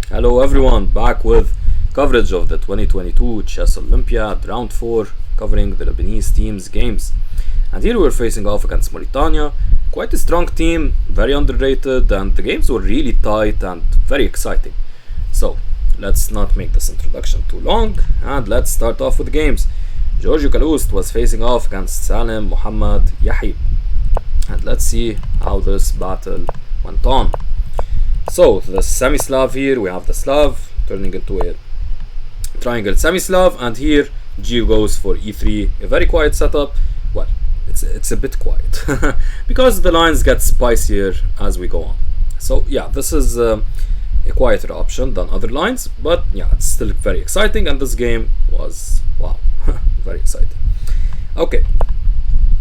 Hello everyone, back with coverage of the 2022 Chess Olympiad Round 4, covering the Lebanese team's games. And here we're facing off against Mauritania, quite a strong team, very underrated, and the games were really tight and very exciting. So, let's not make this introduction too long, and let's start off with the games. Giorgio Kaloust was facing off against Salem, Mohamed, Yahi. And let's see how this battle went on. So, the semi-Slav here, we have the Slav turning into a triangle semi-Slav, and here G goes for e3, a very quiet setup. Well, it's a bit quiet because the lines get spicier as we go on. So yeah, this is a quieter option than other lines, but yeah, it's still very exciting, and this game was, wow, very exciting. Okay,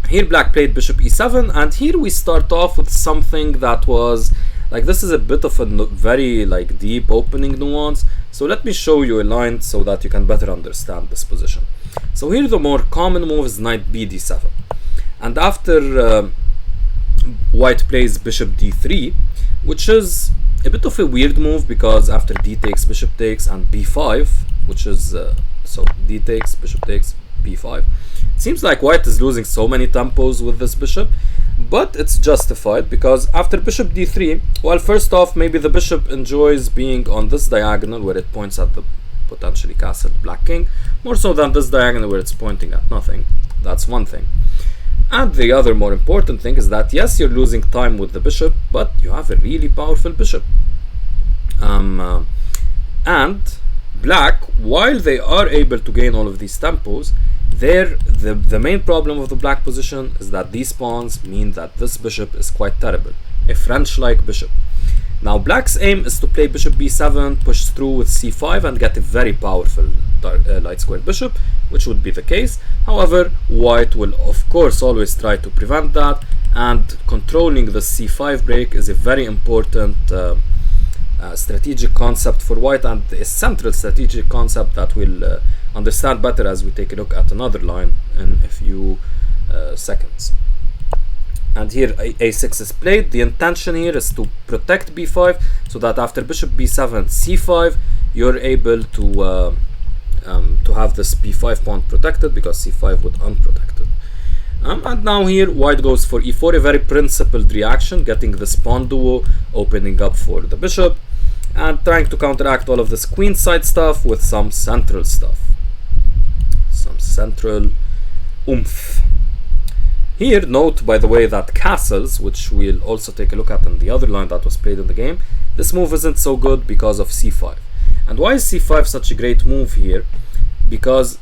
here black played bishop e7, and here we start off with something that was like, this is a bit of a very like deep opening nuance. So let me show you a line so that you can better understand this position. So here the more common move is knight b d7, and after white plays bishop d3, which is a bit of a weird move because after d takes, bishop takes, and b5, which is so d takes, bishop takes, b5. It seems like white is losing so many tempos with this bishop, but it's justified because after bishop d3, well, first off, maybe the bishop enjoys being on this diagonal where it points at the potentially castled black king, more so than this diagonal where it's pointing at nothing. That's one thing. And the other more important thing is that yes, you're losing time with the bishop, but you have a really powerful bishop. And black, while they are able to gain all of these tempos, the main problem of the black position is that these pawns mean that this bishop is quite terrible, a French-like bishop. Now black's aim is to play bishop b7, push through with c5, and get a very powerful light squared bishop, which would be the case. However, white will of course always try to prevent that, and controlling the c5 break is a very important strategic concept for white, and a central strategic concept that we'll understand better as we take a look at another line in a few seconds. And here a6 is played. The intention here is to protect b5 so that after bishop b7, c5, you're able to have this b5 pawn protected because c5 would unprotect it. And now here white goes for e4, a very principled reaction, getting this pawn duo, opening up for the bishop, and trying to counteract all of this queenside stuff with some central stuff. Some central oomph. Here, note by the way that castles, which we'll also take a look at in the other line that was played in the game, this move isn't so good because of c5. And why is c5 such a great move here? Because,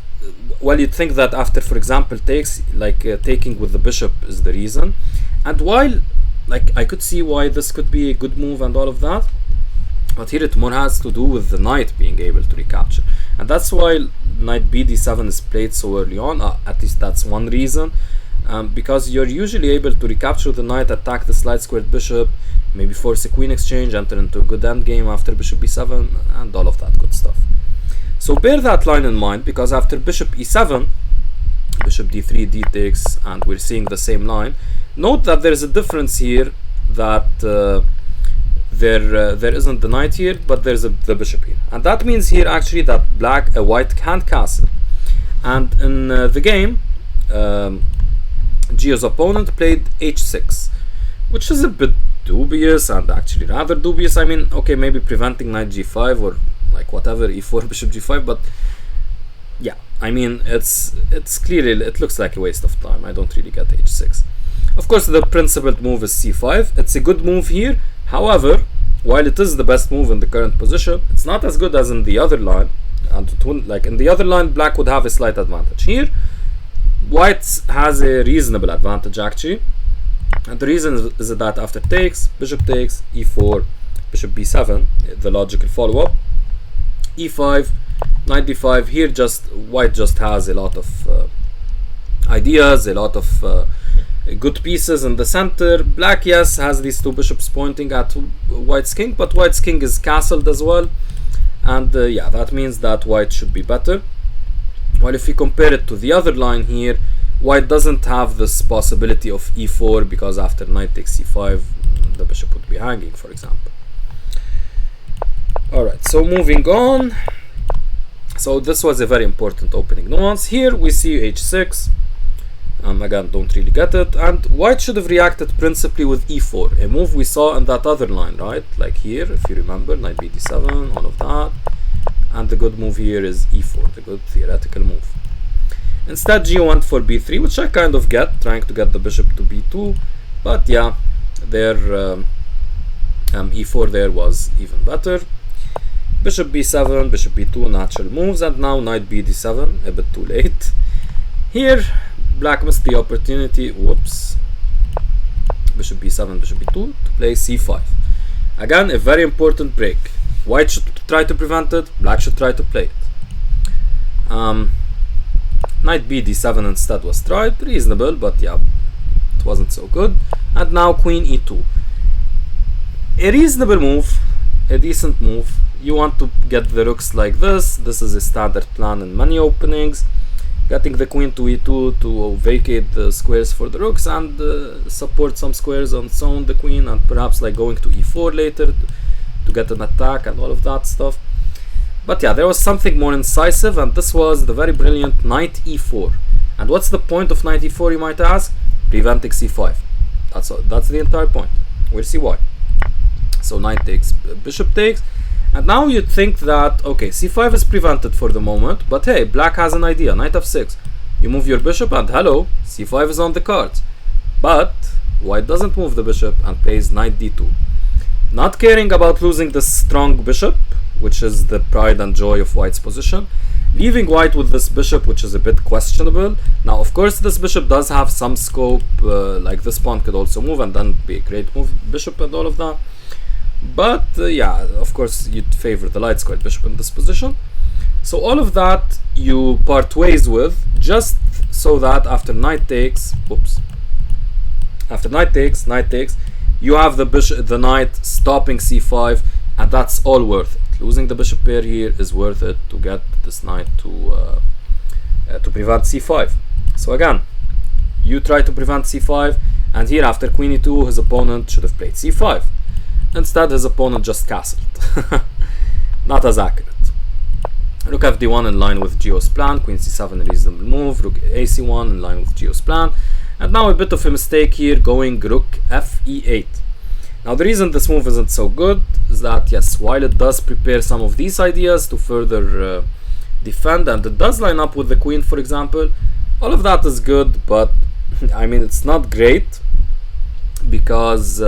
well, you'd think that after, for example, takes, like taking with the bishop is the reason. And while, like, I could see why this could be a good move and all of that, but here it more has to do with the knight being able to recapture. And that's why knight b d7 is played so early on, at least that's one reason. Because you're usually able to recapture the knight, attack the light squared bishop, maybe force a queen exchange, enter into a good endgame after bishop b7, and all of that good stuff. So bear that line in mind, because after bishop e7, bishop d3, d takes, and we're seeing the same line. Note that there's a difference here, that there isn't the knight here, but there's the bishop here, and that means here actually that white can't castle. And in the game, Gio's opponent played h6, which is a bit dubious, and actually rather dubious. I mean, okay, maybe preventing knight g5 or like whatever, e4, bishop g5, but yeah, I mean, it's clearly, it looks like a waste of time. I don't really get h6. Of course, the principled move is c5. It's a good move here. However, while it is the best move in the current position, it's not as good as in the other line. And like in the other line, black would have a slight advantage. Here, white has a reasonable advantage actually, and the reason is that after takes, bishop takes, e4, bishop b7, the logical follow-up, e5, knight d5. Here just white just has a lot of ideas, a lot of good pieces in the center. Black, yes, has these two bishops pointing at white's king, but white's king is castled as well, and yeah, that means that white should be better. While if we compare it to the other line here, white doesn't have this possibility of e4 because after knight takes c5, the bishop would be hanging, for example. All Alright, so moving on. So this was a very important opening nuance. Here we see h6. Again, don't really get it. And white should have reacted principally with e4, a move we saw in that other line, right? Like here, if you remember, knight b d7, all of that. And the good move here is e4, the good theoretical move. Instead, Gio went for b3, which I kind of get, trying to get the bishop to b2. But yeah, their e4 there was even better. Bishop b7, bishop b2, natural moves, and now knight b d7, a bit too late. Here, black missed the opportunity, whoops, bishop b7, bishop b2, to play c5. Again, a very important break. White should try to prevent it, black should try to play it. Knight b d7 instead was tried, reasonable, but yeah, it wasn't so good. And now queen e2. A reasonable move, a decent move. You want to get the rooks like this. This is a standard plan in many openings. Getting the queen to e2 to vacate the squares for the rooks and support some squares on its own, the queen, and perhaps like going to e4 later to get an attack and all of that stuff. But yeah, there was something more incisive, and this was the very brilliant knight e4. And what's the point of knight e4, you might ask? Preventing c5. That's all, that's the entire point. We'll see why. So knight takes, bishop takes. And now you'd think that, okay, c5 is prevented for the moment, but hey, black has an idea, knight f6. You move your bishop and hello, c5 is on the cards. But white doesn't move the bishop and plays knight d2. Not caring about losing this strong bishop, which is the pride and joy of white's position, leaving white with this bishop, which is a bit questionable. Now, of course, this bishop does have some scope, like this pawn could also move and then be a great move, bishop and all of that. But yeah, of course, you'd favor the light squared bishop in this position. So all of that you part ways with, just so that after knight takes, whoops, after knight takes, you have the bishop, the knight stopping c5, and that's all worth it. Losing the bishop pair here is worth it to get this knight to prevent c5. So again, you try to prevent c5, and here after queen e2, his opponent should have played c5. Instead, his opponent just castled. Not as accurate. Rook fd1 in line with Gio's plan, queen c7 a reasonable move, rook ac1 in line with Gio's plan, and now a bit of a mistake here going rook fe8. Now the reason this move isn't so good is that, yes, while it does prepare some of these ideas to further defend, and it does line up with the queen, for example, all of that is good, but I mean, it's not great because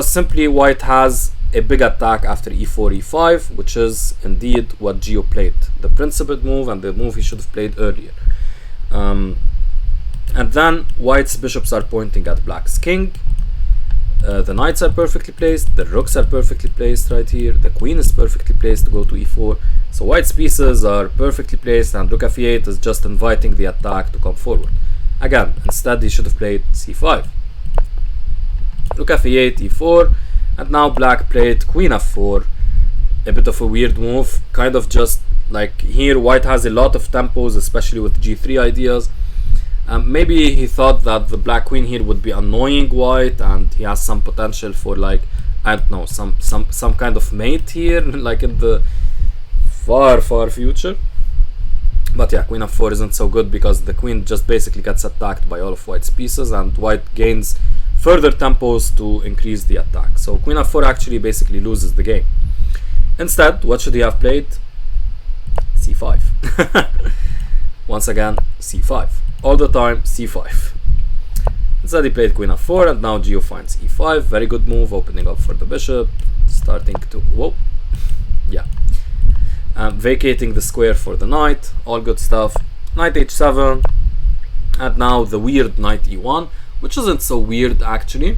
simply white has a big attack after e4, e5, which is indeed what Gio played, the principled move and the move he should have played earlier. And then white's bishops are pointing at black's king. The knights are perfectly placed, the rooks are perfectly placed right here, the queen is perfectly placed to go to e4. So white's pieces are perfectly placed, and rook f8 is just inviting the attack to come forward. Again, instead he should have played c5. Rook f8, e4, and now black played queen f4. A bit of a weird move, kind of just like here white has a lot of tempos, especially with g3 ideas. Maybe he thought that the black queen here would be annoying white, and he has some potential for, like, I don't know, some kind of mate here, like in the far future. But yeah, queen f4 isn't so good because the queen just basically gets attacked by all of white's pieces, and white gains further tempos to increase the attack. So queen f4 actually basically loses the game. Instead, what should he have played? c5. Once again, c5. All the time, c5. Instead he played queen f4, and now Gio finds e5. Very good move, opening up for the bishop, starting to, whoa, yeah, vacating the square for the knight. All good stuff. Knight h7, and now the weird knight e1, which isn't so weird actually,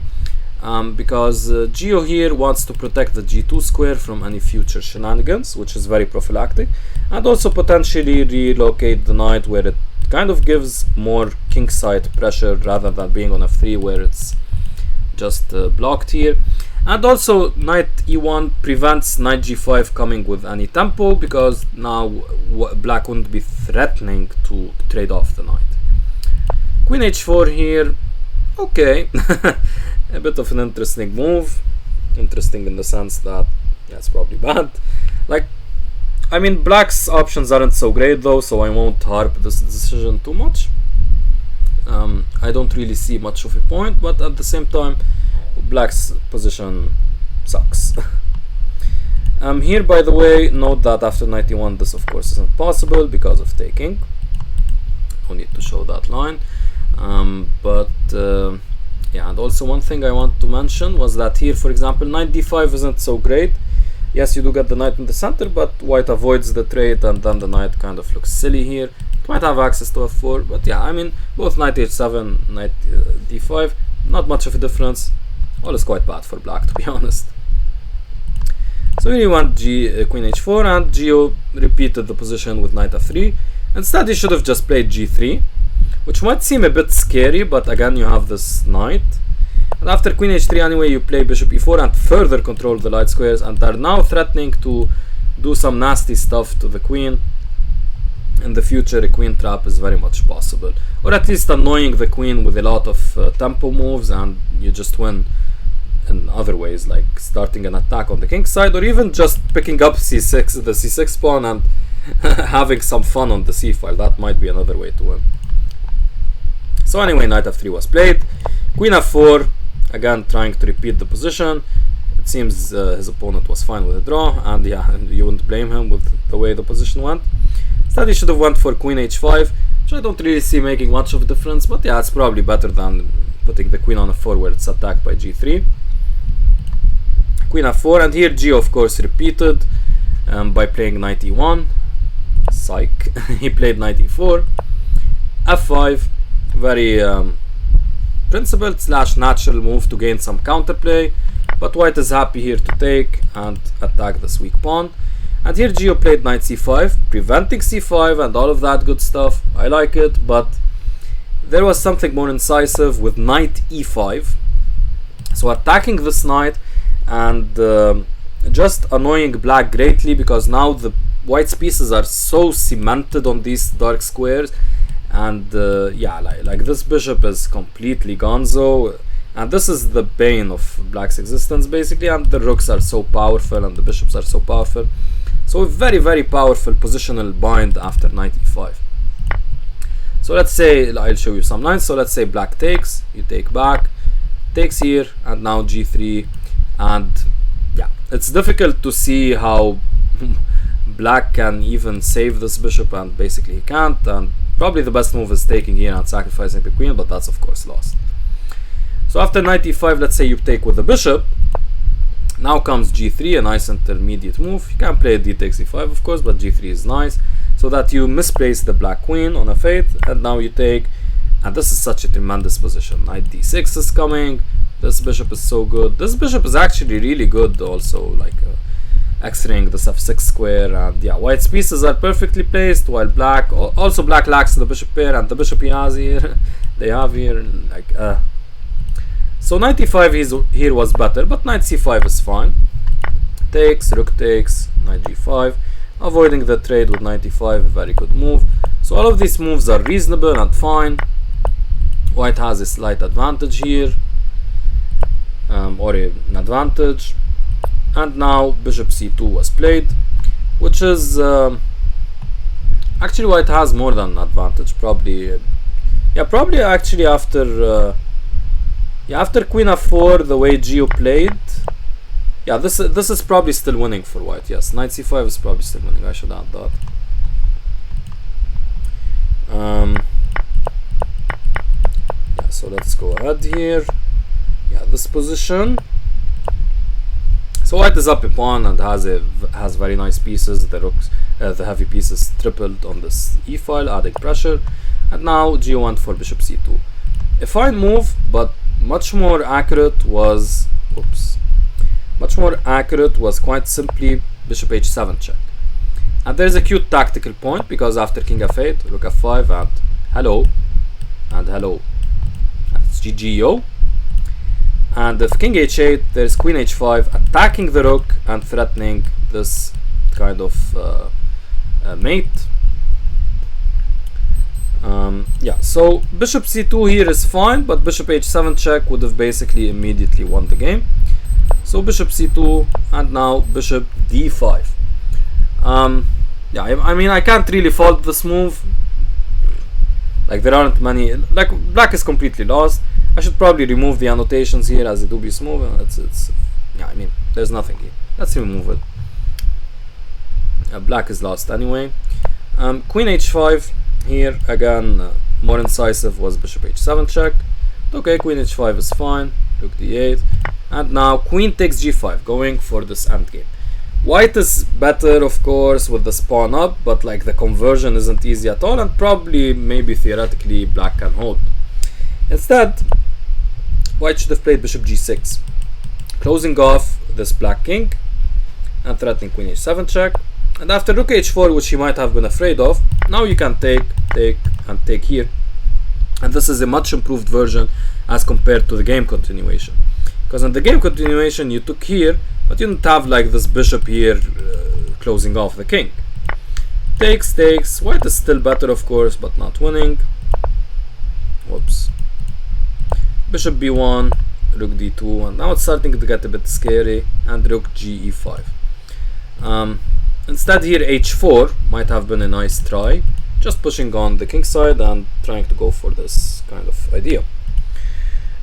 because Gio here wants to protect the g2 square from any future shenanigans, which is very prophylactic, and also potentially relocate the knight where it kind of gives more kingside pressure rather than being on f3 where it's just blocked here. And also knight e1 prevents knight g5 coming with any tempo, because now black wouldn't be threatening to trade off the knight. Queen h4 here, okay. A bit of an interesting move. Interesting in the sense that, That's probably bad. Like, I mean, black's options aren't so great though, so I won't harp this decision too much. I don't really see much of a point, but at the same time, black's position sucks. Here, by the way, note that after 91 this of course isn't possible because of taking. No need to show that line. Yeah, and also one thing I want to mention was that here, for example, knight d5 isn't so great. Yes, you do get the knight in the center, but white avoids the trade, and then the knight kind of looks silly here. It might have access to f4, but yeah, I mean, both knight h7, knight d5, not much of a difference. All is quite bad for black, to be honest. So here you want queen h4, and Gio repeated the position with knight f3. Instead, he should have just played g3, which might seem a bit scary, but again, you have this knight. And after queen h3 anyway, you play bishop e4 and further control the light squares, and they're now threatening to do some nasty stuff to the queen. In the future, a queen trap is very much possible, or at least annoying the queen with a lot of tempo moves, and you just win in other ways, like starting an attack on the king side, or even just picking up c6, the c6 pawn, and having some fun on the c file. That might be another way to win. So anyway, knight f3 was played. Queen f4, again trying to repeat the position. It seems his opponent was fine with a draw, and yeah, you wouldn't blame him with the way the position went. Instead, he should have went for queen h5, which I don't really see making much of a difference, but yeah, it's probably better than putting the queen on f4 where it's attacked by g3. Queen f4, and here Gio of course repeated by playing knight e1. Psych. He played knight e4. f5, very principled / natural move to gain some counterplay, but white is happy here to take and attack this weak pawn. And here Gio played knight c5, preventing c5 and all of that good stuff. I like it, but there was something more incisive with knight e5. So attacking this knight and just annoying black greatly, because now the white's pieces are so cemented on these dark squares, and yeah, like this bishop is completely gonzo, and this is the bane of black's existence basically, and the rooks are so powerful and the bishops are so powerful. So a very, very powerful positional bind after knight e5. So let's say, I'll show you some lines. So let's say black takes, you take back, takes here, and now g3, and yeah, it's difficult to see how black can even save this bishop, and basically he can't, and probably the best move is taking here and sacrificing the queen, but that's of course lost. So after knight e5, let's say you take with the bishop. Now comes g3, a nice intermediate move. You can play d takes e5 of course, but g3 is nice, so that you misplace the black queen on f8, and now you take, and this is such a tremendous position. Knight d6 is coming. This bishop is so good. This bishop is actually really good also, like x-raying this f6 square, and yeah, white's pieces are perfectly placed, while black, also black lacks the bishop pair, and the bishop he has here, they have here, like so knight e5 here was better, but knight c5 is fine. Takes, rook takes, knight g5, avoiding the trade with knight e5, a very good move. So all of these moves are reasonable and fine. White has a slight advantage here, or an advantage. And now bishop c2 was played, which is actually white has more than an advantage, probably. Yeah, probably actually after after queen f4, the way Gio played, yeah, this is probably still winning for white. Yes, knight c5 is probably still winning. I should add that. Yeah, so let's go ahead here. Yeah, this position. So white is up a pawn and has very nice pieces. The rooks, the heavy pieces tripled on this e file, adding pressure. And now Gio went for bishop c2. A fine move, but much more accurate was, quite simply bishop h7 check. And there's a cute tactical point, because after king f8, rook f5, and hello, that's GGO. And if king h8, there's queen h5, attacking the rook and threatening this kind of mate. Yeah, so bishop c2 here is fine, but bishop h7 check would have basically immediately won the game. So bishop c2 and now bishop d5. Yeah, I mean I can't really fault this move. Like there aren't many, like black is completely lost. I should probably remove the annotations here as a dubious move. It's yeah, I mean there's nothing here. Let's remove it. Black is lost anyway. Queen h5 here again. More incisive was bishop h7 check. Okay, queen h5 is fine. Rook d8, and now queen takes g5, going for this endgame. White is better, of course, with the pawn up, but like the conversion isn't easy at all, and probably, maybe theoretically, black can hold. Instead, white should have played bishop g6, closing off this black king and threatening queen h7 check. And after rook h4, which he might have been afraid of, now you can take here. And this is a much improved version as compared to the game continuation. Because in the game continuation, you took here, but you didn't have like this bishop here closing off the king. Takes. White is still better, of course, but not winning. Whoops. Bishop b1, rook d2, and now it's starting to get a bit scary, and rook ge5. Instead here h4 might have been a nice try, just pushing on the king side and trying to go for this kind of idea.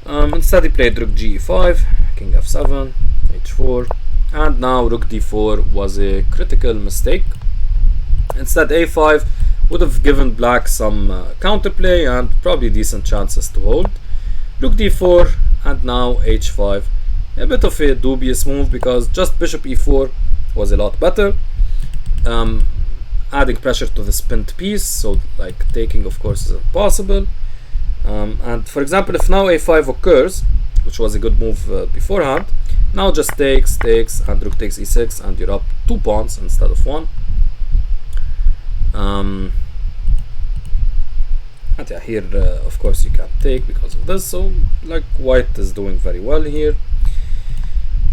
Instead he played rook ge5, king f7, h4, and now rook d4 was a critical mistake. Instead a5 would have given black some counterplay and probably decent chances to hold. Rook d4 and now h5, a bit of a dubious move because just bishop e4 was a lot better. Adding pressure to the pinned piece, so like taking of course is impossible. And for example, if now a5 occurs, which was a good move beforehand, now just takes and rook takes e6 and you're up 2 pawns instead of 1. And yeah, here of course you can't take because of this, so like white is doing very well here.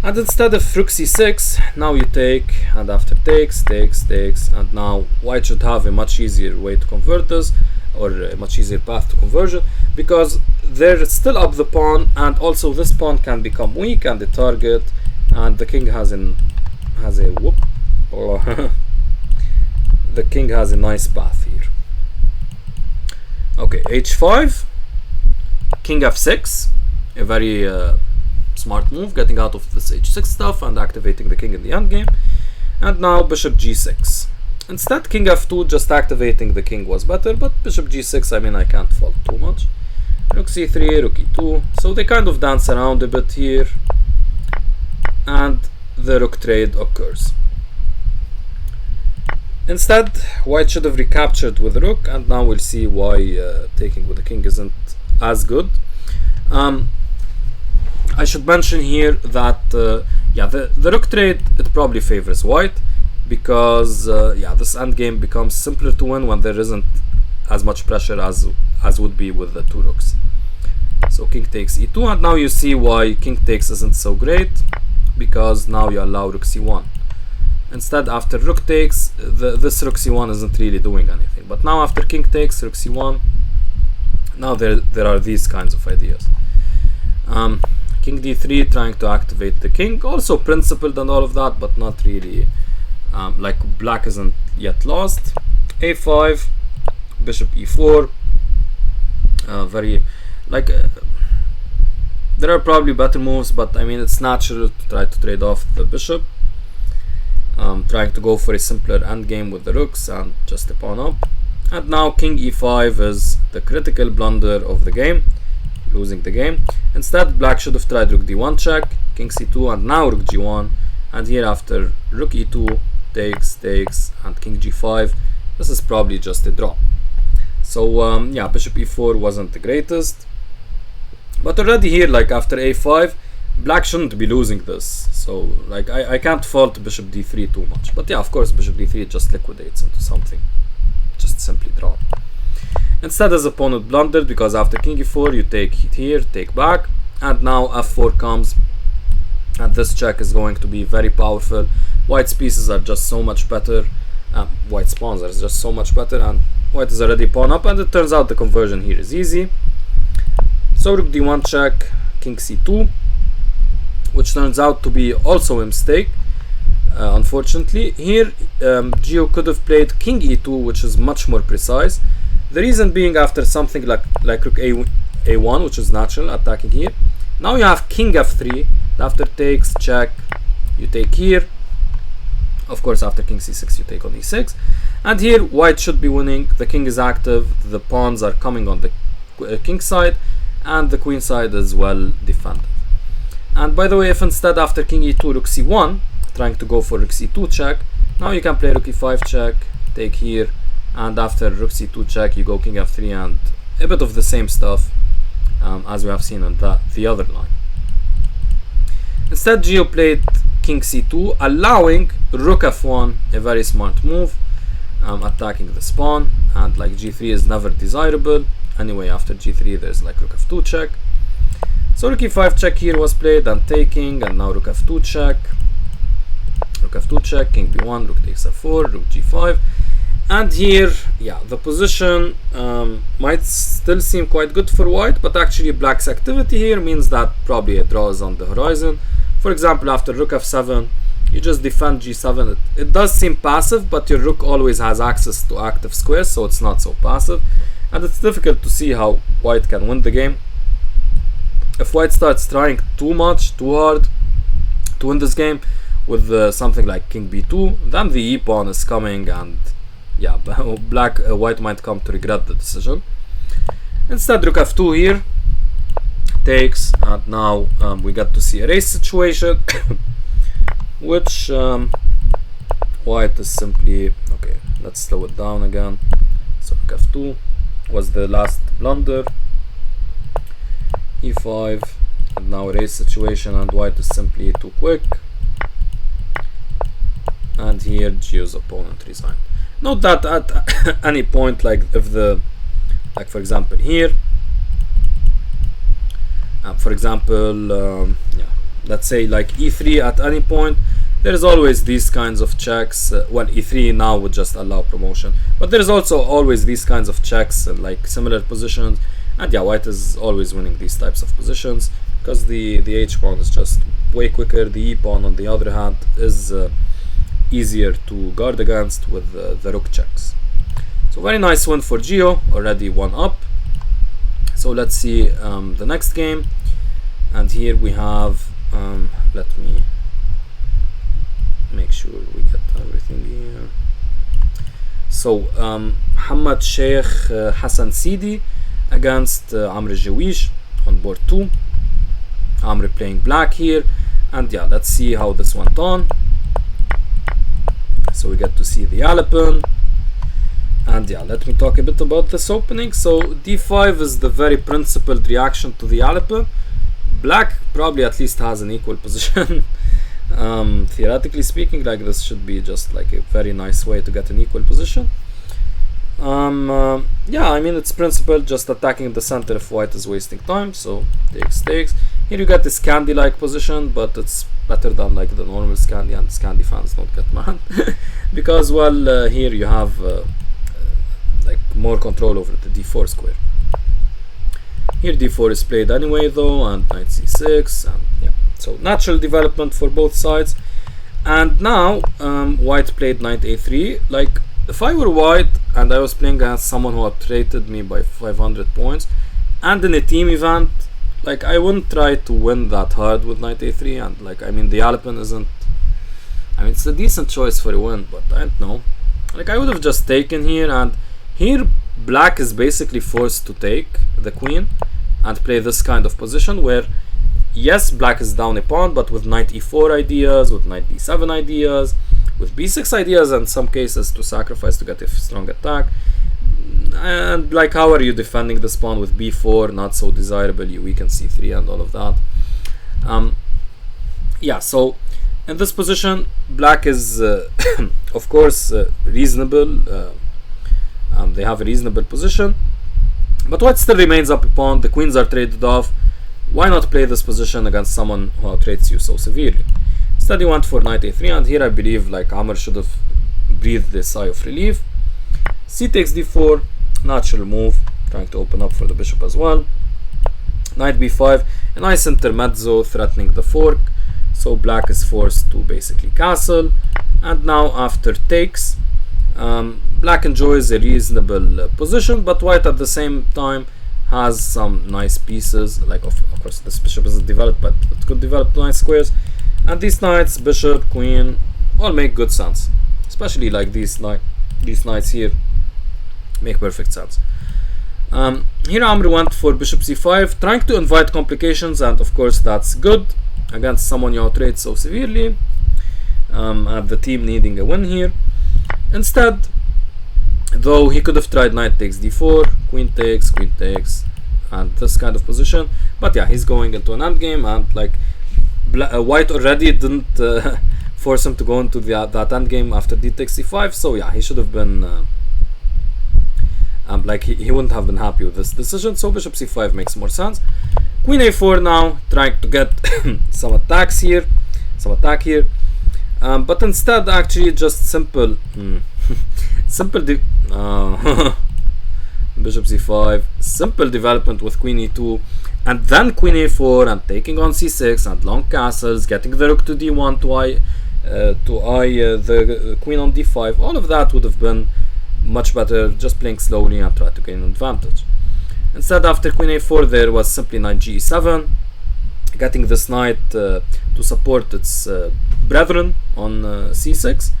And instead of rook c6, now you take, and after takes, and now white should have a much easier way to convert this, or a much easier path to conversion, because they're still up the pawn, and also this pawn can become weak and the target, and the king has a whoop. The king has a nice path here. Okay, h5, king f6, a very smart move, getting out of this h6 stuff and activating the king in the endgame. And now bishop g6. Instead, king f2, just activating the king was better, but bishop g6, I mean, I can't fault too much. Rook c3, rook e2, so they kind of dance around a bit here, and the rook trade occurs. Instead, white should have recaptured with the rook, and now we'll see why taking with the king isn't as good. I should mention here that yeah, the rook trade, it probably favors white, because yeah, this endgame becomes simpler to win when there isn't as much pressure as would be with the 2 rooks. So king takes e2, and now you see why king takes isn't so great, because now you allow rook c1. Instead, after rook takes, this rook c1 isn't really doing anything, but now after king takes, rook c1, now there are these kinds of ideas. King d3, trying to activate the king, also principled and all of that, but not really, like black isn't yet lost. a5, bishop e4, very, like, there are probably better moves, but I mean it's natural to try to trade off the bishop, trying to go for a simpler endgame with the rooks and just a pawn up. And now king e5 is the critical blunder of the game, losing the game. Instead, black should have tried rook d1 check, king c2, and now rook g1, and here after rook e2 takes, and king g5, this is probably just a draw. So yeah, bishop e4 wasn't the greatest, but already here, like after a5, black shouldn't be losing this, so like I can't fault bishop d3 too much. But yeah, of course bishop d3 just liquidates into something, just simply draw. Instead, his opponent blundered, because after king e4 you take here, take back, and now f4 comes, and this check is going to be very powerful. White's pieces are just so much better, white's pawns are just so much better, and white is already pawn up, and it turns out the conversion here is easy. So rook d1 check, king c2, which turns out to be also a mistake. Unfortunately, here Gio could have played king e2, which is much more precise. The reason being, after something like rook a1, which is natural, attacking here, now you have king f3. After takes, check, you take here. Of course, after king c6, you take on e6. And here, white should be winning. The king is active. The pawns are coming on the king side, and the queen side is well defended. And by the way, if instead after king e2, rook c1, trying to go for rook c2 check, now you can play rook e5 check, take here, and after rook c2 check, you go king f3, and a bit of the same stuff as we have seen on the other line. Instead, Gio played king c2, allowing rook f1, a very smart move, attacking the pawn, and like g3 is never desirable. Anyway, after g3, there's like rook f2 check. So rook e5 check here was played, and taking, and now rook f2 check. Rook f2 check, king b1, rook takes f4, rook g5. And here, yeah, the position might still seem quite good for white, but actually black's activity here means that probably a draw is on the horizon. For example, after rook f7, you just defend g7. It does seem passive, but your rook always has access to active squares, so it's not so passive. And it's difficult to see how white can win the game. If white starts trying too much, too hard to win this game with something like king b2, then the e pawn is coming, and yeah, white might come to regret the decision. Instead, rook f2 here takes, and now we get to see a race situation, which white is simply okay. Let's slow it down again. So rook f2 was the last blunder. e5, and now a race situation, and white is simply too quick. And here Gio's opponent resigned. Note that at any point, like if the, like for example here, for example, yeah, let's say like e3 at any point, there is always these kinds of checks. Well, e3 now would just allow promotion, but there is also always these kinds of checks and like similar positions. And yeah, white is always winning these types of positions because the h pawn is just way quicker. The e pawn, on the other hand, is easier to guard against with the rook checks. So very nice win for Gio, already 1 up. So let's see the next game, and here we have let me make sure we get everything here. So Mohamed, Cheikh, Hassan, Sidi against Amro, Jawich on board 2. Amro playing black here, and yeah, let's see how this went on. So we get to see the Alapin, and yeah, let me talk a bit about this opening. So d5 is the very principled reaction to the Alapin. Black probably at least has an equal position. Theoretically speaking, like this should be just like a very nice way to get an equal position. Yeah, I mean it's principled, just attacking the center if white is wasting time. So takes. Here you get this Scandi like position, but it's better than like the normal Scandi, and Scandi fans don't get mad because well here you have like more control over the d4 square. Here d4 is played anyway though, and knight c6, and yeah, so natural development for both sides. And now white played knight a3. Like if I were white and I was playing against someone who had traded me by 500 points and in a team event, like I wouldn't try to win that hard with knight a3. And like I mean the Alapin isn't, I mean it's a decent choice for a win, but I don't know, like I would have just taken here, and here black is basically forced to take the queen and play this kind of position where yes, black is down a pawn, but with knight e4 ideas, with knight d7 ideas, with b6 ideas, and some cases to sacrifice to get a strong attack. And like how are you defending this pawn with b4, not so desirable, you weaken c3 and all of that. Yeah, so in this position black is of course reasonable. They have a reasonable position, but white still remains up a pawn. The queens are traded off. Why not play this position against someone who outrates you so severely? Instead he went for knight a3, and here I believe like Amr should have breathed a sigh of relief. C takes d4, natural move, trying to open up for the bishop as well. Knight b5, a nice intermezzo threatening the fork. so black is forced to basically castle. And now after takes, black enjoys a reasonable position, but white at the same time has some nice pieces. Like of course this bishop isn't developed, but it could develop nice squares. And these knights, bishop, queen, all make good sense. Especially like these knights here make perfect sense. Here Amro went for bishop c5, trying to invite complications, and of course that's good against someone you outrate so severely, and the team needing a win here. Instead, though, he could have tried knight takes d4, queen takes, and this kind of position. But yeah, he's going into an endgame, and like white already didn't force him to go into that endgame after d takes c5. So yeah, he should have been like he wouldn't have been happy with this decision. So bishop c5 makes more sense. Queen a4 now, trying to get some attack here, but instead actually just simple bishop c5, simple development with queen e2, and then queen a4 and taking on c6 and long castles, getting the rook to d1 to eye the queen on d5. All of that would have been much better, just playing slowly and try to gain an advantage. Instead, after queen a4 there was simply knight g7, getting this knight to support its brethren on c6.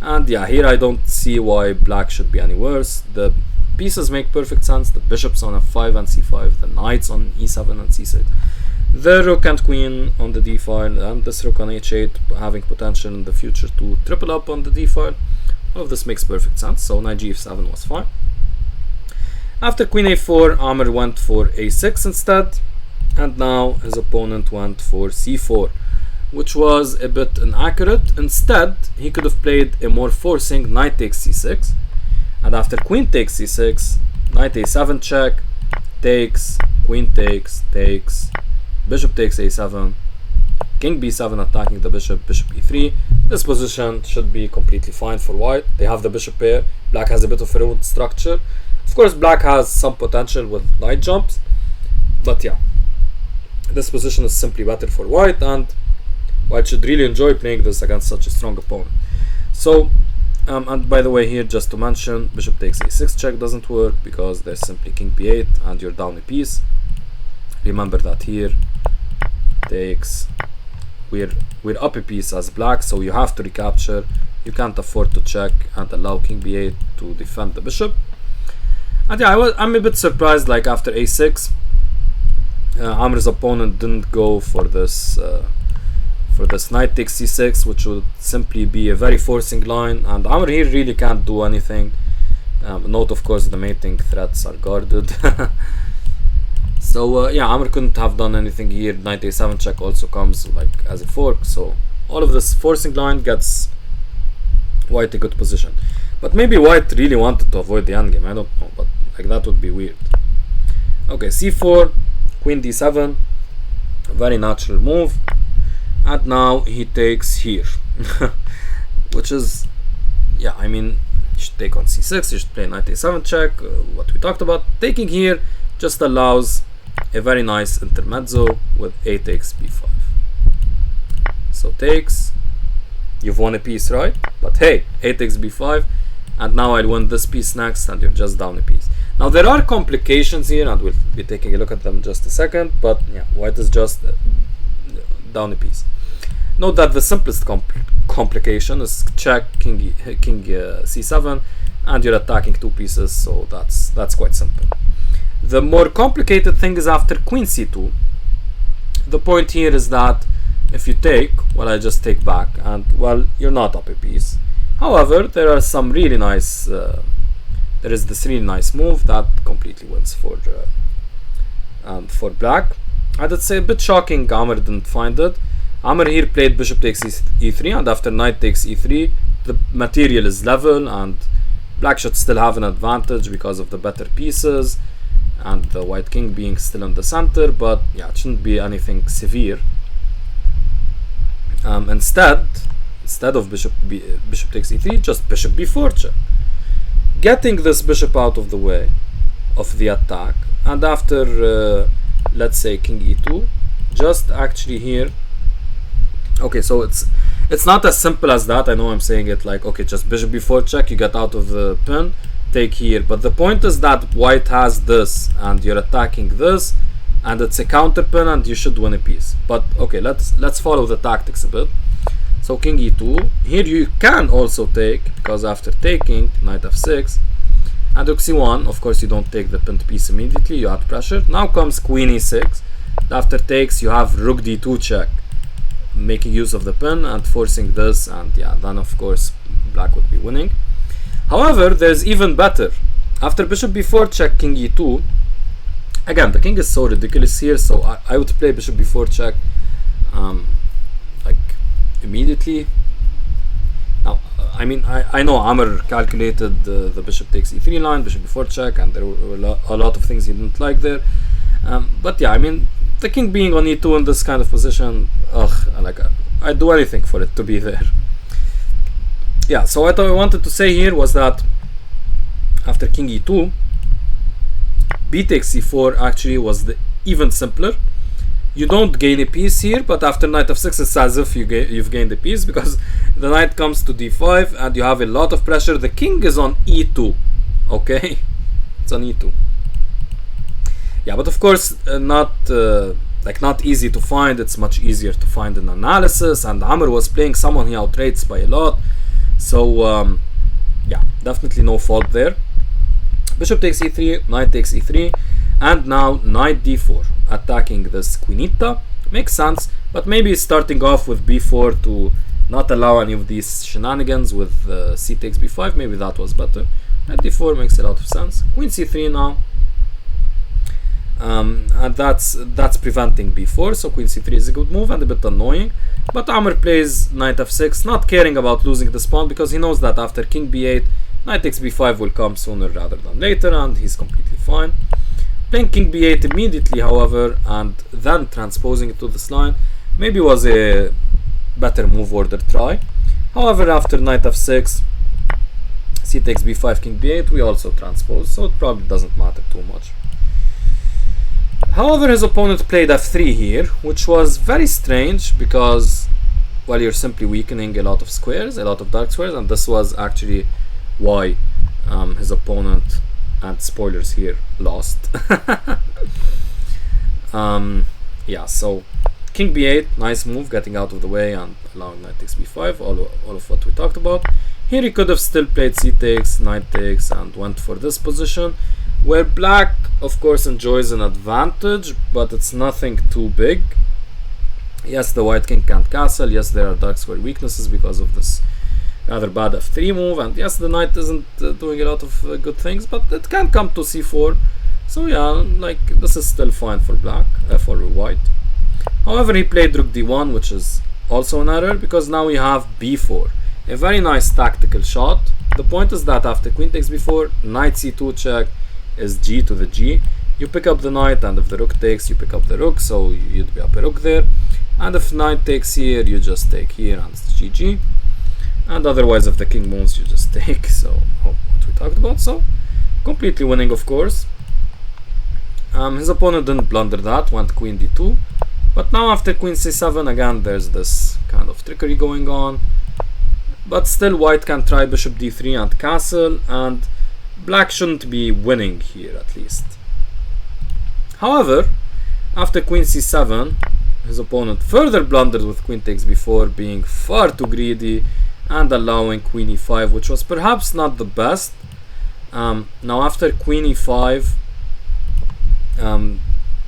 And yeah, here I don't see why black should be any worse. The pieces make perfect sense. The bishops on f5 and c5, the knights on e7 and c6, the rook and queen on the d file, and this rook on h8 having potential in the future to triple up on the d file. All of this makes perfect sense. So knight g7 was fine. After queen a4, Amr went for a6 instead, and now his opponent went for c4, which was a bit inaccurate. Instead, he could have played a more forcing knight takes c6, and after queen takes c6, knight a7 check, takes, queen takes, bishop takes a7, king b7 attacking the bishop, bishop e3. This position should be completely fine for white. They have the bishop pair. Black has a bit of a ruined structure. Of course, black has some potential with knight jumps, but yeah, this position is simply better for white, and white should really enjoy playing this against such a strong opponent. So, and by the way, here just to mention, bishop takes a6 check doesn't work because there's simply king b8 and you're down a piece. Remember that here takes, we're up a piece as black, so you have to recapture. You can't afford to check and allow king b8 to defend the bishop. And yeah, I'm a bit surprised, like after a6, Amr's opponent didn't go for this knight takes c6, which would simply be a very forcing line, and Amr here really can't do anything. Note, of course, the mating threats are guarded. So yeah, Amr couldn't have done anything here. Knight a7 check also comes like as a fork, so all of this forcing line gets white a good position. But maybe white really wanted to avoid the endgame, I don't know, but like that would be weird. Okay, c4, queen d7, very natural move. And now he takes here, which is, yeah, I mean, you should take on c6, you should play knight a7 check, what we talked about. Taking here just allows a very nice intermezzo with a takes b5. So takes, you've won a piece, right? But hey, a takes b5, and now I'll win this piece next, and you're just down a piece. Now there are complications here, and we'll be taking a look at them in just a second, but yeah, white is just down a piece. Note that the simplest complication is check king c7, and you're attacking two pieces, so that's quite simple. The more complicated thing is after queen c2. The point here is that if you take, well, I just take back, and well, you're not up a piece. However, there are some really nice, there is this really nice move that completely wins for black. And it's a bit shocking Amr didn't find it. Amr here played bishop takes e3, and after knight takes e3, the material is level, and black should still have an advantage because of the better pieces and the white king being still in the center, but yeah, it shouldn't be anything severe. Instead of bishop takes e3, just bishop b4 check, getting this bishop out of the way of the attack. And after let's say king e2, just actually here Okay, so it's not as simple as that. I know I'm saying it like, okay, just bishop b4 check, you get out of the pin, take here. But the point is that white has this, and you're attacking this, and it's a counter pin, and you should win a piece. But okay, let's follow the tactics a bit. So king e2. Here you can also take, because after taking, knight f6, and rook c1, of course you don't take the pinned piece immediately, you add pressure. Now comes queen e6. After takes, you have rook d2 check, making use of the pin and forcing this, and yeah, then of course black would be winning. However, there's even better. After bishop b4 check, king e2. Again, the king is so ridiculous here, so I would play bishop b4 check like immediately. Now, I mean, I know Amr calculated the bishop takes e3 line, bishop b4 check, and there were a lot of things he didn't like there. But yeah, I mean, the king being on e2 in this kind of position, I'd do anything for it to be there. Yeah, so what I wanted to say here was that after king e2, b takes c4 actually was the even simpler. You don't gain a piece here, but after knight f6 it's as if you've gained a piece, because the knight comes to d5 and you have a lot of pressure. The king is on e2, okay? It's on e2. Yeah, but of course not easy to find. It's much easier to find in analysis, and Amr was playing someone he outrates by a lot. So yeah, definitely no fault there. Bishop takes e3, knight takes e3, and now knight d4, attacking this queenita. Makes sense, but maybe starting off with b4 to not allow any of these shenanigans with c takes b5. Maybe that was better. Knight d4 makes a lot of sense. Queen c3 now. And that's preventing b4, so queen c3 is a good move and a bit annoying. But Amr plays knight f6, not caring about losing this pawn, because he knows that after king b8, knight takes b5 will come sooner rather than later, and he's completely fine. Playing king b8 immediately, however, and then transposing it to this line, maybe was a better move order try. However, after knight f6, c takes b5, king b8, we also transpose, so it probably doesn't matter too much. However, his opponent played f3 here, which was very strange because, well, you're simply weakening a lot of squares, a lot of dark squares, and this was actually why his opponent, and spoilers here, lost. Yeah, so king b8, nice move, getting out of the way and allowing knight takes b5, all of what we talked about. Here he could have still played c takes, knight takes, and went for this position, where black, of course, enjoys an advantage, but it's nothing too big. Yes, the white king can't castle. Yes, there are dark square weaknesses because of this rather bad f3 move, and yes, the knight isn't doing a lot of good things, but it can come to c4. So yeah, like, this is still fine for black, for white. However, he played rook d1, which is also an error, because now we have b4, a very nice tactical shot. The point is that after queen takes b4, knight c2 check is g to the g. You pick up the knight, and if the rook takes, you pick up the rook, so you'd be up a rook there. And if knight takes here, you just take here, and it's gg. And otherwise, if the king moves, you just take. So what we talked about. So completely winning, of course. His opponent didn't blunder that, went queen d2. But now after queen c7, again, there's this kind of trickery going on. But still, white can try bishop d3 and castle, and black shouldn't be winning here, at least. However, after queen c7, his opponent further blundered with queen takes b4, being far too greedy and allowing queen e5, which was perhaps not the best. Now after queen e5,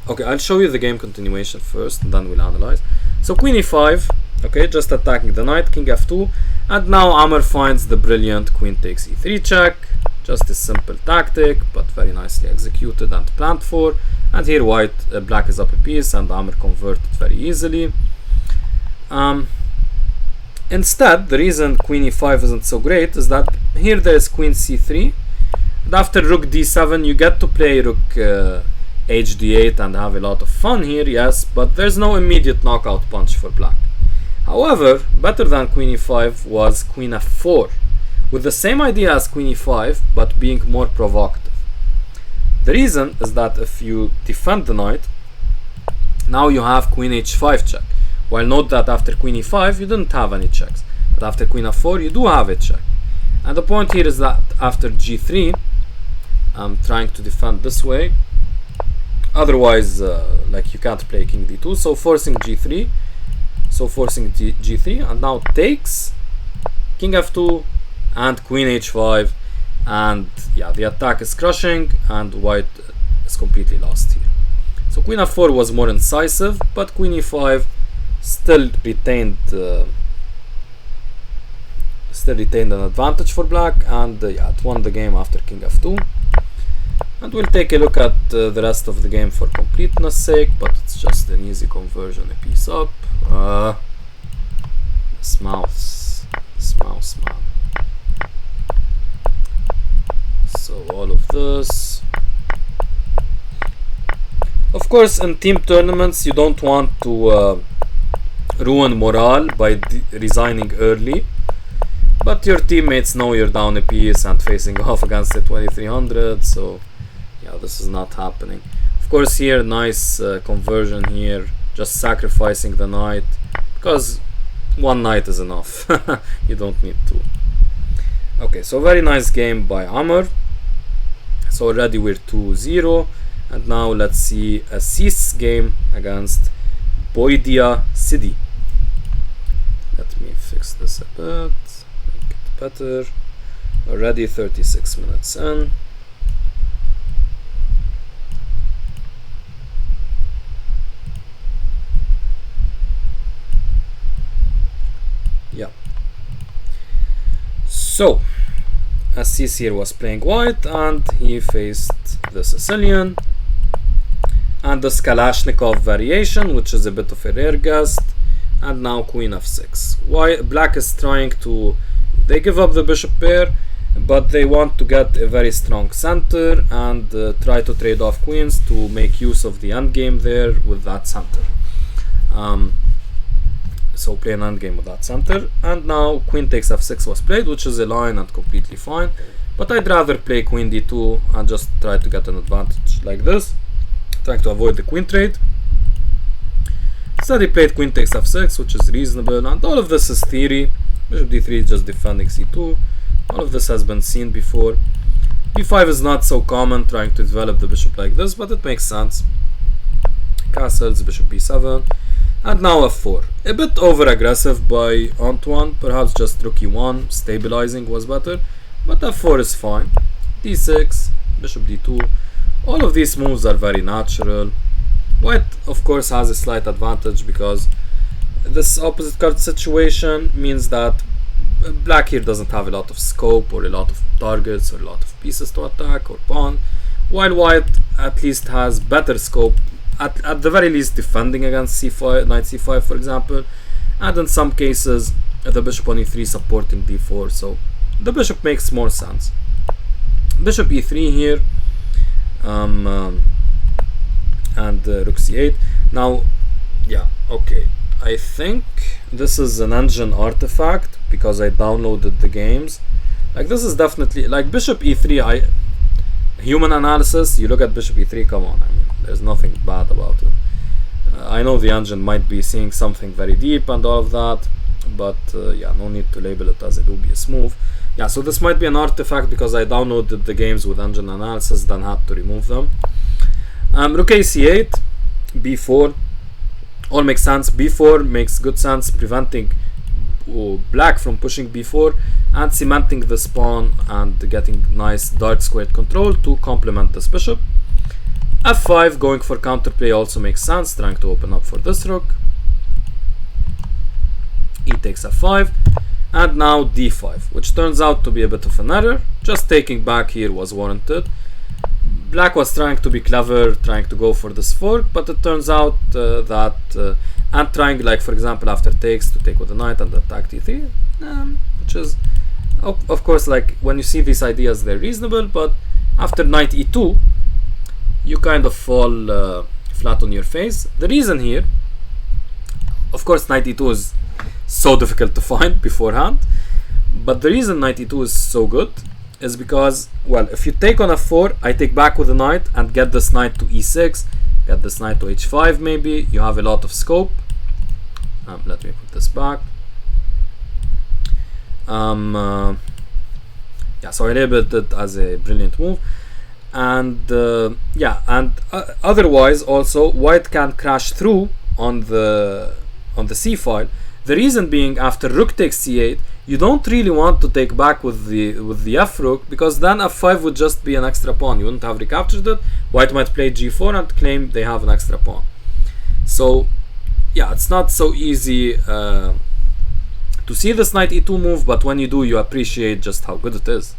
okay, I'll show you the game continuation first, and then we'll analyze. So queen e5, okay, just attacking the knight, king f2, and now Amr finds the brilliant queen takes e3 check. Just a simple tactic, but very nicely executed and planned for. And here black is up a piece, and Amr converted very easily. Instead, the reason queen e5 isn't so great is that here there is queen c3, and after rook d7 you get to play rook hd8 and have a lot of fun here, yes, but there's no immediate knockout punch for black. However, better than queen e5 was queen f4, with the same idea as queen e5, but being more provocative. The reason is that if you defend the knight, now you have queen h5 check, While note that after queen e5 you didn't have any checks, but after queen f4 you do have a check. And the point here is that after g3 I'm trying to defend this way, otherwise like you can't play king d2, so forcing g3, g3, and now takes king f2 and queen h5, and yeah, the attack is crushing and white is completely lost here. So queen f4 was more incisive, but queen e5 still retained an advantage for black, and yeah, it won the game after king f2. And we'll take a look at the rest of the game for completeness sake, but it's just an easy conversion, a piece up. This mouse, man. So all of this. Of course, in team tournaments, you don't want to ruin morale by resigning early, but your teammates know you're down a piece and facing off against the 2300, so yeah, this is not happening. Of course, here nice conversion here, just sacrificing the knight, because one knight is enough. You don't need two. Okay, so very nice game by Amr. So already we're 2-0, and now let's see a Kassis game against Boidiya Sidi. Let me fix this a bit, make it better. Already 36 minutes in. Yeah. So Kassis here was playing white, and he faced the Sicilian and the Kalashnikov variation, which is a bit of a rare guest. And now queen f6. Why black is trying to, they give up the bishop pair, but they want to get a very strong center and try to trade off queens to make use of the endgame there with that center. So play an endgame with that center, and now queen takes f6 was played, which is a line and completely fine, but I'd rather play queen d2 and just try to get an advantage like this, trying to avoid the queen trade. Instead he played queen takes f6, which is reasonable, and all of this is theory. Bishop d3 is just defending c2. All of this has been seen before. b5 is not so common, trying to develop the bishop like this, but it makes sense. Castles, bishop b7, and now f4. A bit over aggressive by Antoine, perhaps just rook e1, stabilizing was better, but f4 is fine. d6, bishop d2, all of these moves are very natural. White of course has a slight advantage because this opposite card situation means that black here doesn't have a lot of scope or a lot of targets or a lot of pieces to attack or pawn, while white at least has better scope, at the very least defending against c5, knight c5 for example, and in some cases the bishop on e3 supporting d4, so the bishop makes more sense. Bishop e3 here, and rook c8. Now yeah, okay, I think this is an engine artifact because I downloaded the games. Like this is definitely like bishop e3. Human analysis, you look at bishop e3, come on, I mean there's nothing bad about it. I know the engine might be seeing something very deep and all of that, but yeah, no need to label it as a dubious move. Yeah, so this might be an artifact because I downloaded the games with engine analysis, then had to remove them. Rook a8, b4, all makes sense. b4 makes good sense, preventing black from pushing b4 and cementing this pawn and getting nice dart squared control to complement this bishop. f5 going for counterplay also makes sense, trying to open up for this rook. E takes f5, and now d5, which turns out to be a bit of an error. Just taking back here was warranted. Black was trying to be clever, trying to go for this fork, but it turns out and trying, like for example after takes, to take with the knight and attack d3, which is of course, like when you see these ideas they're reasonable, but after knight e2 you kind of fall flat on your face. The reason here, of course knight e2 is so difficult to find beforehand, but the reason knight e2 is so good is because, well, if you take on f4, I take back with the knight and get this knight to e6, get this knight to h5 maybe, you have a lot of scope. Let me put this back. Yeah, so I labeled it as a brilliant move. And yeah, and otherwise also white can crash through on the c file. The reason being, after rook takes c8, you don't really want to take back with the f rook, because then f5 would just be an extra pawn. You wouldn't have recaptured it. White might play g4 and claim they have an extra pawn. So yeah, it's not so easy to see this knight e2 move, but when you do, you appreciate just how good it is.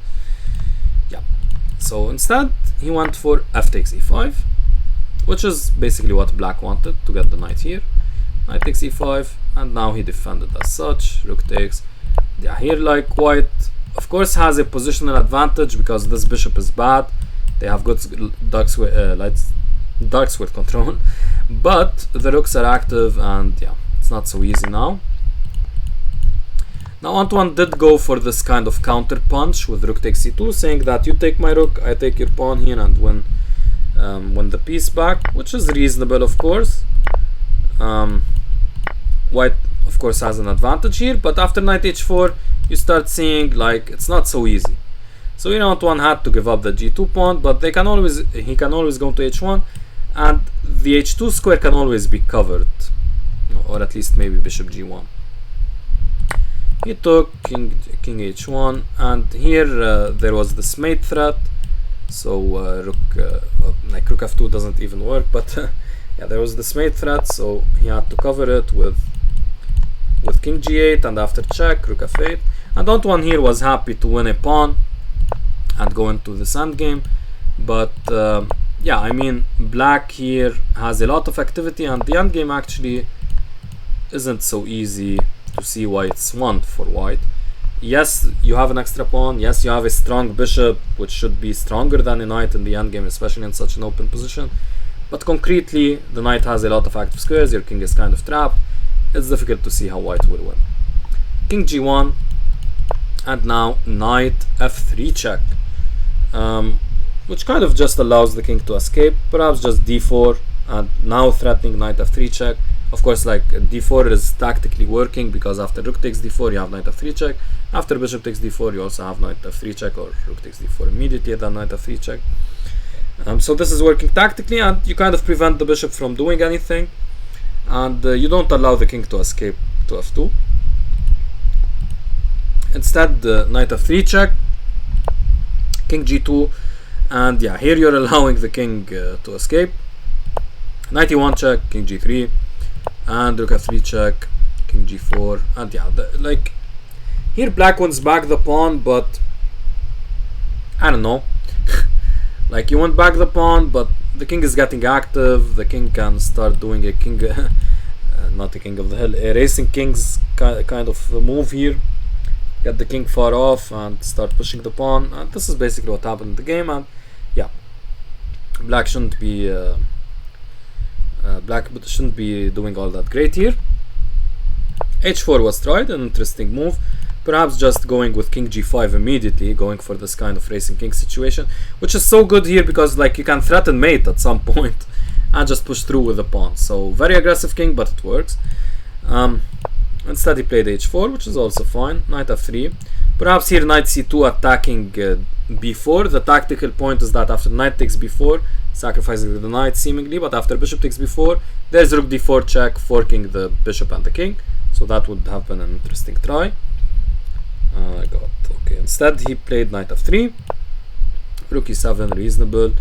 Yeah. So instead, he went for f takes e5, which is basically what black wanted, to get the knight here. Knight takes e5, and now he defended as such. Rook takes. Yeah, here like white, of course, has a positional advantage because this bishop is bad. They have good dark square control, but the rooks are active, and yeah, it's not so easy now. Now Antoine did go for this kind of counter punch with rook takes c2, saying that you take my rook, I take your pawn here, and win the piece back, which is reasonable, of course. White, of course, has an advantage here, but after knight h4, you start seeing like it's not so easy. So you know, Antoine had to give up the g2 pawn, but he can always go to h1, and the h2 square can always be covered, or at least maybe bishop g1. He took king h1, and here there was this mate threat. So rook f2 doesn't even work, but yeah, there was this mate threat, so he had to cover it with king g8, and after check, rook f8. And Antoine here was happy to win a pawn and go into this endgame, but yeah, I mean, black here has a lot of activity, and the endgame actually isn't so easy to see why it's won for white. Yes, you have an extra pawn. Yes, you have a strong bishop, which should be stronger than a knight in the endgame, especially in such an open position. But concretely, the knight has a lot of active squares. Your king is kind of trapped. It's difficult to see how white will win. King g1, and now knight f3 check, which kind of just allows the king to escape. Perhaps just d4, and now threatening knight f3 check. Of course, like d4 is tactically working, because after rook takes d4, you have knight f3 check. After bishop takes d4, you also have knight f3 check, or rook takes d4 immediately, then knight f3 check. So this is working tactically, and you kind of prevent the bishop from doing anything, and you don't allow the king to escape to f2. Instead, knight f3 check, king g2, and yeah, here you're allowing the king to escape. Knight e1 check, king g3, and rook f3 check, king g4, and yeah, like here black wins back the pawn, but I don't know. Like, you went back the pawn, but the king is getting active. The king can start doing a king, not a king of the hill, a racing king's kind of move here. Get the king far off and start pushing the pawn. And this is basically what happened in the game. And yeah, black shouldn't be doing all that great here. h4 was tried, an interesting move. Perhaps just going with king g5 immediately, going for this kind of racing king situation, which is so good here because like you can threaten mate at some point and just push through with the pawn. So very aggressive king, but it works. Instead he played h4, which is also fine. Knight f3. Perhaps here knight c2 attacking b4. The tactical point is that after knight takes b4, sacrificing the knight seemingly, but after bishop takes b4, there's rook d4 check, forking the bishop and the king. So that would have been an interesting try. Okay, instead he played knight f3, rook e7, reasonable,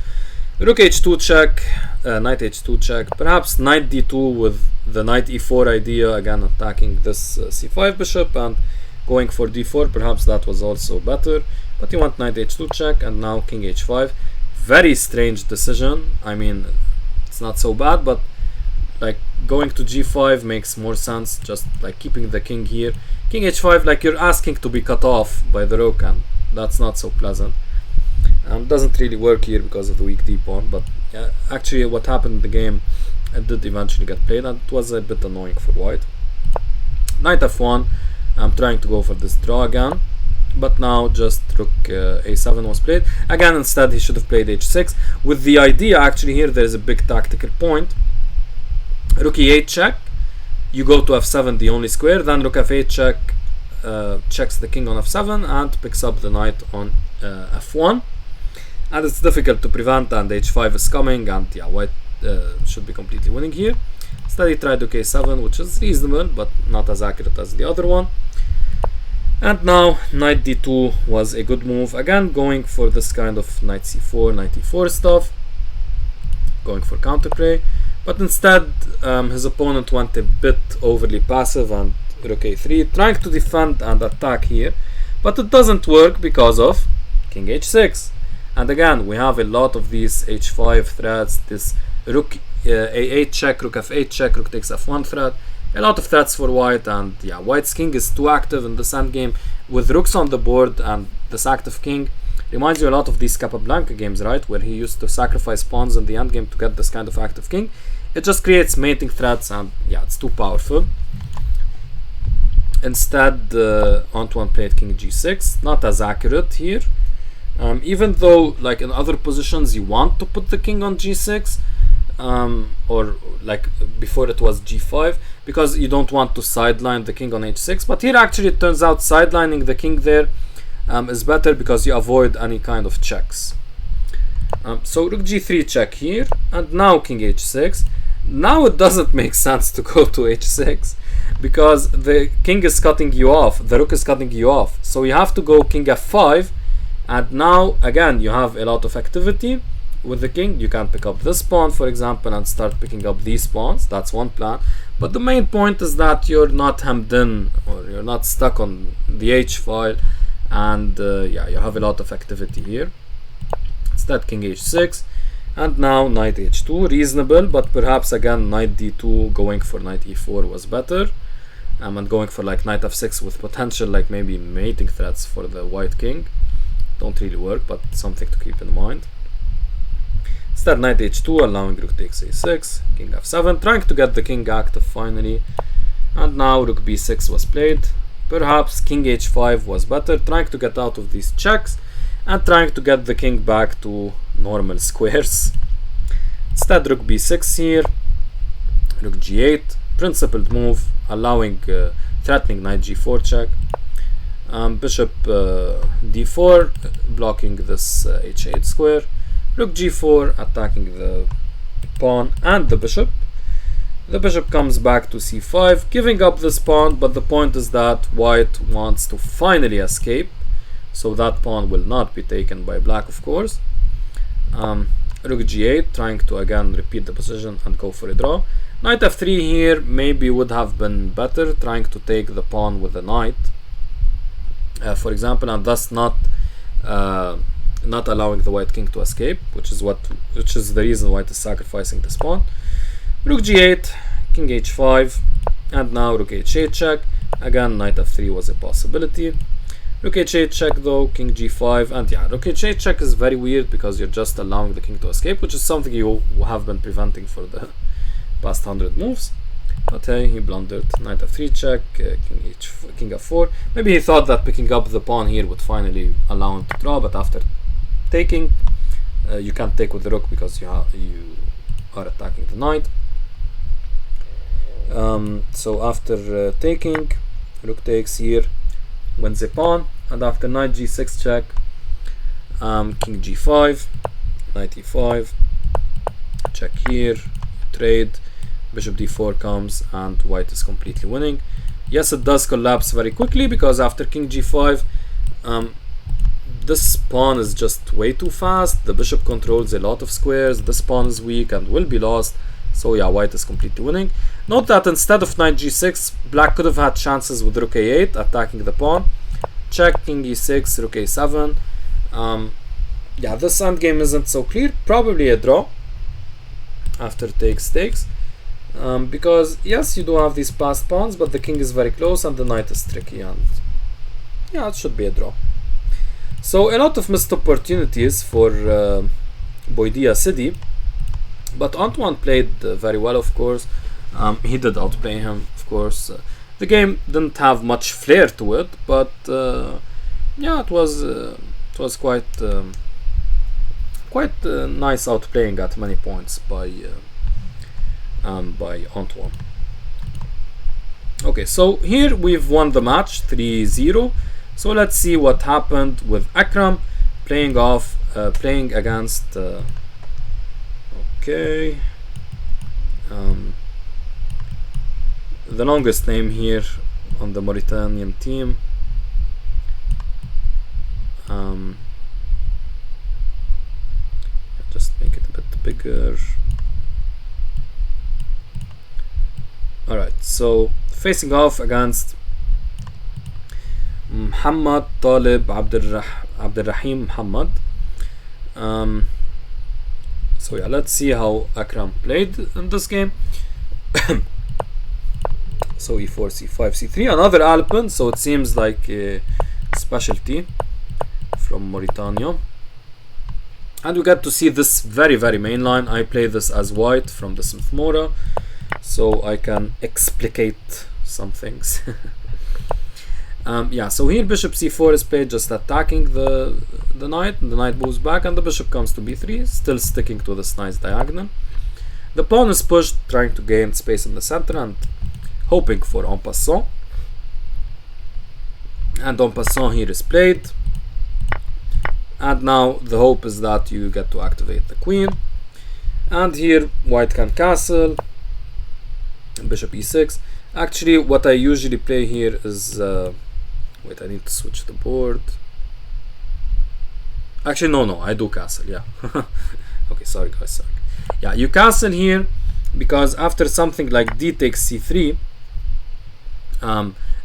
rook h2 check, knight h2 check, perhaps knight d2 with the knight e4 idea, again attacking this c5 bishop and going for d4. Perhaps that was also better, but you want knight h2 check, and now king h5. Very strange decision. I mean, it's not so bad, but like going to g5 makes more sense, just like keeping the king here. King h5, like you're asking to be cut off by the rook, and that's not so pleasant. Doesn't really work here because of the weak d pawn, but actually what happened in the game, it did eventually get played, and it was a bit annoying for white. Knight f1, I'm trying to go for this draw again, but now just rook a7 was played. Again, instead he should have played h6, with the idea, actually here there is a big tactical point. Rook e8 check, you go to f7, the only square, then rook f8 check, checks the king on f7 and picks up the knight on f1, and it's difficult to prevent, and h5 is coming, and yeah, white should be completely winning here. Instead he tried rook a7, which is reasonable but not as accurate as the other one. And now knight d2 was a good move, again going for this kind of knight c4, knight e4 stuff, going for counterplay, but instead his opponent went a bit overly passive and rook a3, trying to defend and attack here, but it doesn't work because of king h6. And again, we have a lot of these h5 threats, this rook a8 check, rook f8 check, rook takes f1 threat, a lot of threats for white, and yeah, white's king is too active in this endgame with rooks on the board, and this active king reminds you a lot of these Capablanca games, right, where he used to sacrifice pawns in the endgame to get this kind of active king. It just creates mating threats, and yeah, it's too powerful. Instead, Antoine played king g6, not as accurate here. Even though, like in other positions, you want to put the king on g6, or like before it was g5, because you don't want to sideline the king on h6. But here, actually, it turns out sidelining the king there is better because you avoid any kind of checks. So rook g3 check here, and now king h6. Now it doesn't make sense to go to h6 because the king is cutting you off, the rook is cutting you off. So you have to go king f5. And now, again, you have a lot of activity with the king. You can pick up this pawn, for example, and start picking up these pawns. That's one plan. But the main point is that you're not hemmed in, or you're not stuck on the h file. And yeah, you have a lot of activity here. Instead, king h6. And now knight h2. Reasonable, but perhaps, again, knight d2 going for knight e4 was better. And going for like knight f6 with potential, like maybe mating threats for the white king. Don't really work, but something to keep in mind. Instead, knight h2, allowing rook takes a6, king f7, trying to get the king active finally. And now rook b6 was played. Perhaps king h5 was better, trying to get out of these checks and trying to get the king back to normal squares. Instead, rook b6 here, rook g8, principled move, allowing threatening knight g4 check. Bishop d4, blocking this h8 square. Rook g4, attacking the pawn and the bishop. The bishop comes back to c5, giving up this pawn, but the point is that white wants to finally escape, so that pawn will not be taken by black, of course. Rook g8, trying to again repeat the position and go for a draw. Knight f3 here maybe would have been better, trying to take the pawn with the knight. For example, and thus not allowing the white king to escape, which is the reason white is sacrificing this pawn. Rook g8, king h5, and now rook h8 check. Again, knight f3 was a possibility. Rook h8 check though, king g5, and yeah, rook h8 check is very weird because you're just allowing the king to escape, which is something you have been preventing for the past 100 moves. But hey, he blundered. Knight f3 check, king f4. Maybe he thought that picking up the pawn here would finally allow him to draw, but after taking, you can't take with the rook because you are attacking the knight. So after taking, rook takes here, wins a pawn, and after knight g6 check, king g5, knight e5, check here, trade. Bishop d4 comes and white is completely winning. Yes, it does collapse very quickly because after king g5, this pawn is just way too fast. The bishop controls a lot of squares. This pawn is weak and will be lost. So yeah, white is completely winning. Note that instead of knight g6, black could have had chances with rook a8 attacking the pawn. Check, king e6, rook a7. Yeah, this endgame isn't so clear. Probably a draw after takes. Because yes, you do have these passed pawns, but the king is very close and the knight is tricky, and yeah, it should be a draw. So a lot of missed opportunities for Boidiya Sidi, but Antoine played very well, of course. He did outplay him, of course. The game didn't have much flair to it, but yeah, it was quite nice outplaying at many points by Antoine. Okay, so here we've won the match 3-0. So let's see what happened with Akram playing against okay, the longest name here on the Mauritanian team. Just make it a bit bigger. Alright, so facing off against Mohamed, Taleb, Abderrahim, Mohamed. So yeah, let's see how Akram played in this game. So e4, c5, c3, another Alapins, so it seems like a specialty from Mauritania. And we get to see this very main line. I play this as white from the Smith Mora, so I can explicate some things. Yeah, so here bishop c4 is played, just attacking the knight, and the knight moves back, and the bishop comes to b3, still sticking to this nice diagonal. The pawn is pushed, trying to gain space in the center and hoping for en passant. And en passant here is played. And now the hope is that you get to activate the queen. And here white can castle, bishop e6. Actually, what I usually play here is wait, I need to switch the board. Actually, no, I do castle, yeah. Okay, sorry guys, sorry. Yeah, you castle here because after something like d takes c3,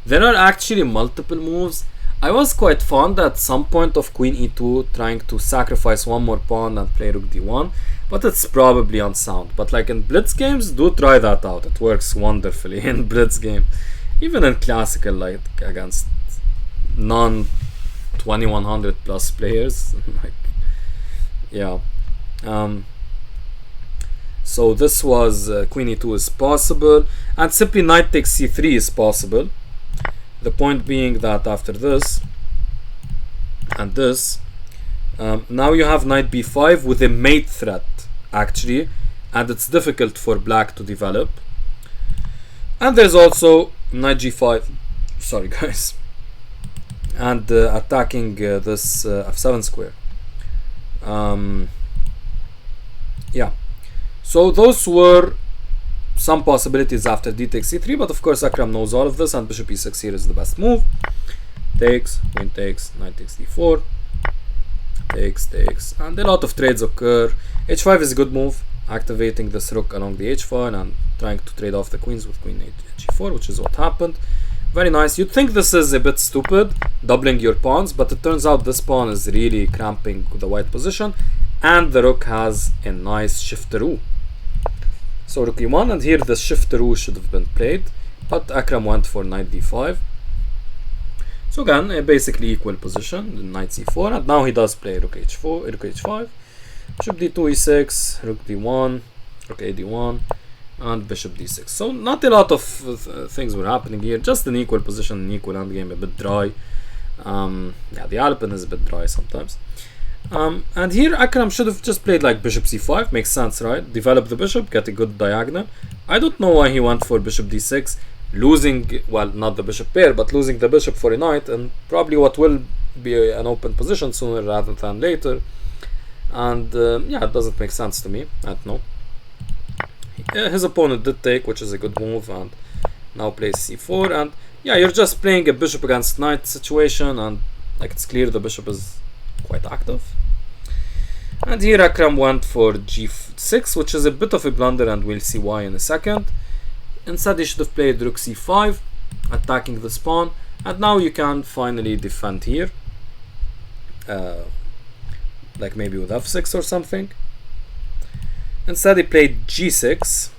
there are actually multiple moves. I was quite fond at some point of queen e2, trying to sacrifice one more pawn and play rook d1, but it's probably unsound. But like in blitz games, do try that out. It works wonderfully in blitz game, even in classical, like against non 2100 plus players. Like, yeah. So this was queen e2 is possible, and simply knight takes c3 is possible. The point being that after this and this, now you have knight b5 with a mate threat actually, and it's difficult for black to develop. And there's also knight g5, sorry guys, and attacking this f7 square. Yeah, so those were some possibilities after d takes c3, but of course Akram knows all of this, and bishop e6 here is the best move. Takes, queen takes, knight takes d4, takes, and a lot of trades occur. h5 is a good move, activating this rook along the h-file and trying to trade off the queens with queen g4, which is what happened. Very nice. You'd think this is a bit stupid, doubling your pawns, but it turns out this pawn is really cramping the white position, and the rook has a nice shifteroo. So rook e1, and here the shifteroo should have been played, but Akram went for knight d5. So again, a basically equal position, knight c4, and now he does play rook h4, rook h5, bishop d2, e6, rook d1, rook a d1, and bishop d6. So not a lot of things were happening here, just an equal position, an equal endgame, a bit dry. Yeah, the Alapin is a bit dry sometimes. And here Akram should have just played like bishop c5, makes sense, right? Develop the bishop, get a good diagonal. I don't know why he went for bishop d6, losing, well, not the bishop pair, but losing the bishop for a knight, and probably what will be an open position sooner rather than later. And yeah, it doesn't make sense to me. I don't know. His opponent did take, which is a good move, and now plays c4. And yeah, you're just playing a bishop against knight situation, and like it's clear the bishop is quite active. And here Akram went for g6, which is a bit of a blunder, and we'll see why in a second. Instead he should have played rook c5, attacking this pawn, and now you can finally defend here, like maybe with f6 or something. Instead he played g6,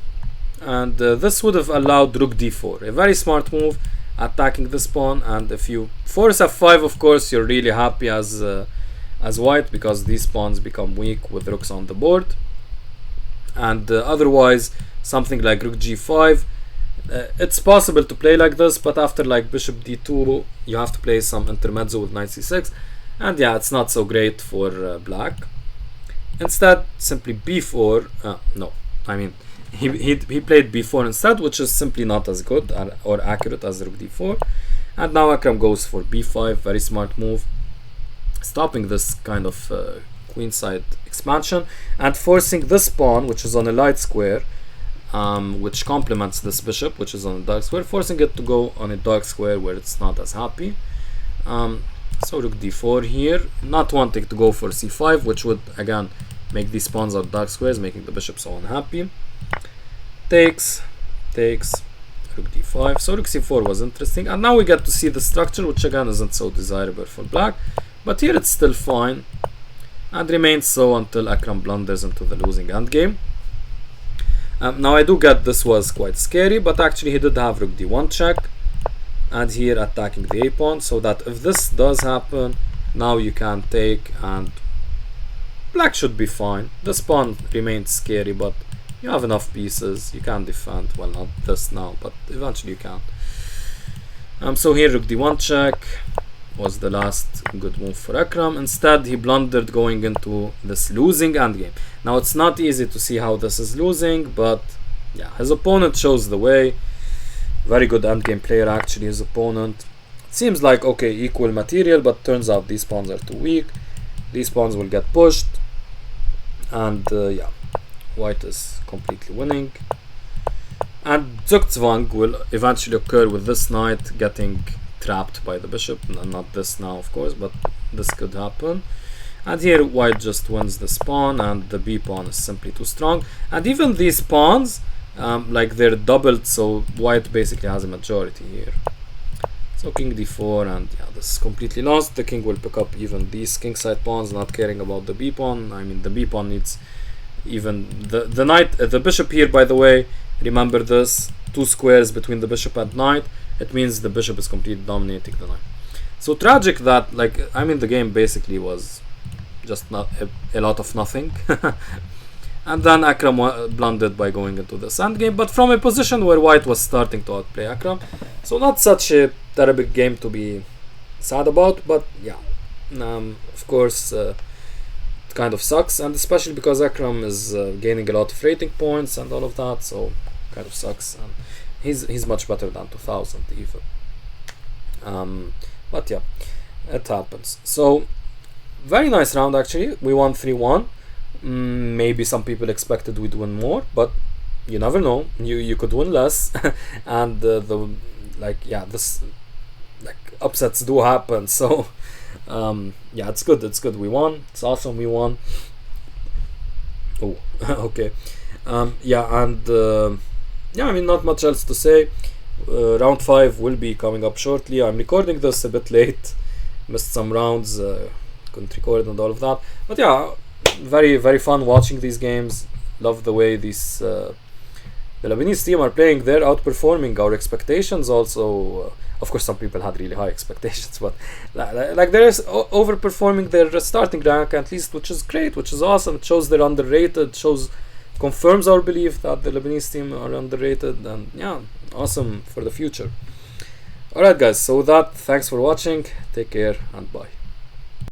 and this would have allowed rook d4, a very smart move, attacking this pawn. And if you force f5, of course you're really happy as white, because these pawns become weak with rooks on the board. And otherwise something like rook g5, it's possible to play like this, but after like bishop d2 you have to play some intermezzo with knight c6, and yeah, it's not so great for black. Instead, simply b4, no, I mean he played b4 instead, which is simply not as good or accurate as rook d4. And now Akram goes for b5, very smart move, stopping this kind of queenside expansion and forcing this pawn, which is on a light square, which complements this bishop, which is on a dark square, forcing it to go on a dark square where it's not as happy. So rook d4 here, not wanting to go for c5, which would again make these pawns on dark squares, making the bishop so unhappy. Takes, rook d5. So rook c4 was interesting, and now we get to see the structure, which again isn't so desirable for black, but here it's still fine and remains so until Akram blunders into the losing endgame. Now I do get this was quite scary, but actually he did have rook d1 check, and here attacking the a pawn, so that if this does happen, now you can take and black should be fine. This pawn remains scary, but you have enough pieces, you can defend. Well, not this now, but eventually you can. So here rook d1 check was the last good move for Akram. Instead, he blundered going into this losing endgame. Now it's not easy to see how this is losing, but yeah, his opponent shows the way. Very good endgame player actually, his opponent. It seems like okay, equal material, but turns out these pawns are too weak. These pawns will get pushed, and yeah, white is completely winning. And Zugzwang will eventually occur with this knight getting trapped by the bishop. Not this now, of course, but this could happen. And here white just wins this pawn, and the b pawn is simply too strong. And even these pawns, like they're doubled, so white basically has a majority here. So king d4, and yeah, this is completely lost. The king will pick up even these kingside pawns, not caring about the b pawn. I mean, the b pawn needs even the knight, the bishop here, by the way, remember this, 2 squares between the bishop and knight. It means the bishop is completely dominating the knight. So tragic that, like, I mean, the game basically was just not a lot of nothing. And then Akram blundered by going into this endgame, but from a position where white was starting to outplay Akram. So not such a terrible game to be sad about, but yeah, of course, it kind of sucks, and especially because Akram is gaining a lot of rating points and all of that, so kind of sucks. And he's much better than 2000 even. But yeah, it happens. So very nice round actually. We won 3-1. Maybe some people expected we'd win more, but you never know. You could win less. And this like upsets do happen. So yeah, it's good. We won. It's awesome. We won. Oh, okay. Yeah, and yeah, I mean, not much else to say. Round 5 will be coming up shortly. I'm recording this a bit late, missed some rounds, couldn't record and all of that, but yeah, very very fun watching these games. Love the way these the Lebanese team are playing. They're outperforming our expectations also. Of course, some people had really high expectations, but like they're overperforming their starting rank at least, which is great, which is awesome. It shows they're underrated, confirms our belief that the Lebanese team are underrated, and yeah, awesome for the future. Alright guys, so with that, thanks for watching, take care and bye.